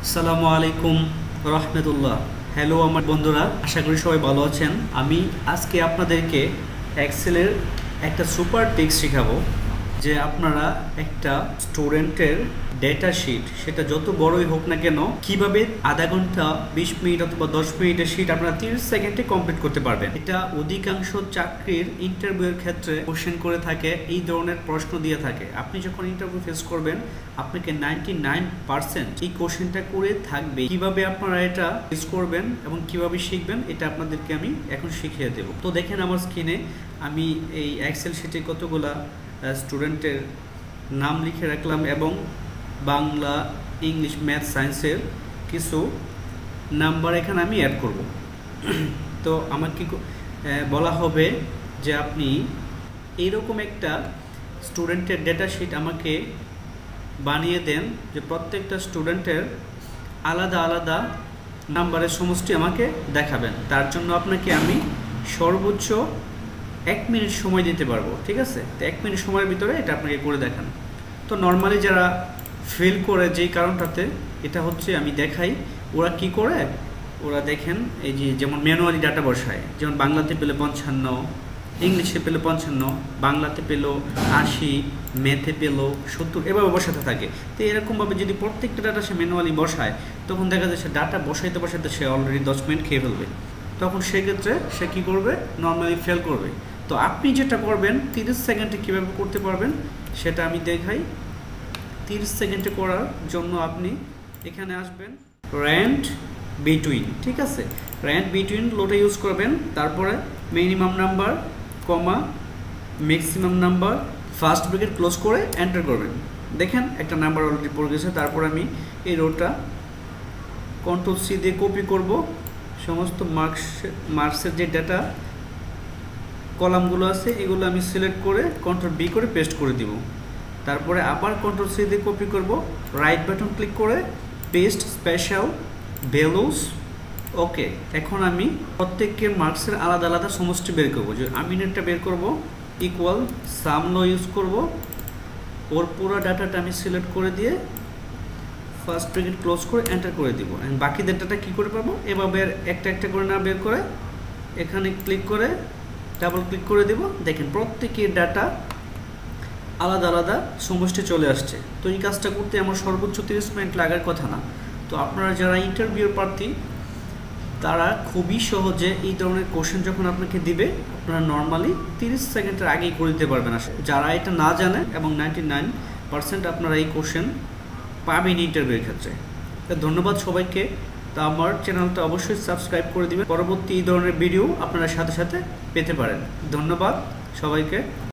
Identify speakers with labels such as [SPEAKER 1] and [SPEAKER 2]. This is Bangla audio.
[SPEAKER 1] আসসালামু আলাইকুম রহমতুল্লাহ। হ্যালো আমার বন্ধুরা, আশা করি সবাই ভালো আছেন। আমি আজকে আপনাদেরকে এক্সেলের একটা সুপার ট্রিক্স শেখাবো যে আপনারা একটা স্টুডেন্টের ডেটা শিট, সেটা যত বড়ই হোক না কেন, কিভাবে আধা ঘন্টা 20 মিনিট অথবা 10 মিনিটের শিট আপনারা 30 সেকেন্ডে কমপ্লিট করতে পারবেন। এটা অধিকাংশ চাকরির ইন্টারভিউয়ের ক্ষেত্রে কোশ্চেন করে থাকে, এই ধরনের প্রশ্ন দিয়ে থাকে। আপনি যখন ইন্টারভিউ ফেস করবেন, আপনাকে 99% এই কোশ্চেনটা করে থাকবে। কিভাবে আপনারা এটা ফেস করবেন এবং কিভাবে শিখবেন, এটা আপনাদেরকে আমি এখন শিখিয়ে দেব। তো দেখেন আমার স্ক্রিনে আমি এই এক্সেল শিটে কতগুলা স্টুডেন্টের নাম লিখে রাখলাম এবং বাংলা, ইংলিশ, ম্যাথ, সায়েন্সের কিছু নাম্বার এখানে আমি অ্যাড করব। তো আমাকে বলা হবে যে আপনি এইরকম একটা স্টুডেন্টের ডেটা শিট আমাকে বানিয়ে দেন, যে প্রত্যেকটা স্টুডেন্টের আলাদা আলাদা নাম্বারের সমষ্টি আমাকে দেখাবেন। তার জন্য আপনাকে আমি সর্বোচ্চ 1 মিনিট সময় দিতে পারবো, ঠিক আছে? তো 1 মিনিট সময়ের ভিতরে এটা আপনাকে করে দেখান। তো নর্মালি যারা ফেল করে যেই কারণটাতে, এটা হচ্ছে আমি দেখাই ওরা কি করে। ওরা দেখেন এই যে যেমন ম্যানুয়ালি ডাটা বসায়, যেমন বাংলাতে পেলো 55, ইংলিশে পেলো 55, বাংলাতে পেলো 80, ম্যাথে পেলো 70, এভাবে বসাতে থাকে। তো এরকমভাবে যদি প্রত্যেকটা ডাটা সে ম্যানুয়ালি বসায়, তখন দেখা যায় সে ডাটা বসাইতে বসাইতে সে অলরেডি 10 মিনিট খেয়ে ফেলবে। তখন সেক্ষেত্রে সে কী করবে, নর্মালি ফেল করবে। তো আপনি যেটা করবেন 30 সেকেন্ডে কীভাবে করতে পারবেন সেটা আমি দেখাই। 30 সেকেন্ডে করার জন্য আপনি এখানে আসবেন র্যান্ড বিটুইন, ঠিক আছে? র্যান্ড বিটুইন লোটা ইউজ করবেন। তারপরে minimum number, comma, maximum number, first bracket close করে এন্টার করবেন। দেখেন একটা নাম্বার অলরেডি পড়ে গেছে। তারপর আমি এই রোটা কন্ট্রোল সি দিয়ে কপি করব। সমস্ত মার্কসের যে ডাটা কলামগুলো আছে এগুলো আমি সিলেক্ট করে কন্ট্রোল বি করে পেস্ট করে দিব। তারপরে আবার কন্ট্রোল সি দিয়ে কপি করব, রাইট বাটন ক্লিক করে পেস্ট স্পেশাল ভ্যালুস। ওকে, এখন আমি প্রত্যেকের মার্কসের আলাদা আলাদা সমষ্টি বের করব। যে আমিনেরটা বের করব, ইকুয়াল সাম লো ইউজ করব। ওর পুরো ডাটাটা আমি সিলেক্ট করে দিয়ে ফার্স্ট ব্র্যাকেট ক্লোজ করে এন্টার করে দিব। বাকি ডাটাটা কী করে পাবো, এভাবে একটা একটা করে না বের করে এখানে ক্লিক করে ডাবল ক্লিক করে দেব। দেখেন প্রত্যেকের ডাটা আলাদা আলাদা সমষ্টি চলে আসছে। তো এই কাজটা করতে আমার সর্বোচ্চ 30 মিনিট লাগার কথা না। তো আপনারা যারা ইন্টারভিউ প্রার্থী, তারা খুবই সহজে এই ধরনের কোশ্চেন যখন আপনাকে দিবে, আপনারা নর্মালি 30 সেকেন্ডের আগেই করে দিতে পারবেন। যারা এটা না জানে, এবং 99% আপনারা এই কোশ্চেন পাবেন ইন্টারভিউর ক্ষেত্রে। তো ধন্যবাদ সবাইকে। তো আমার চ্যানেলটা অবশ্যই সাবস্ক্রাইব করে দিবেন, পরবর্তী এই ধরনের ভিডিও আপনারা সাথে সাথে পেতে পারেন। ধন্যবাদ সবাইকে।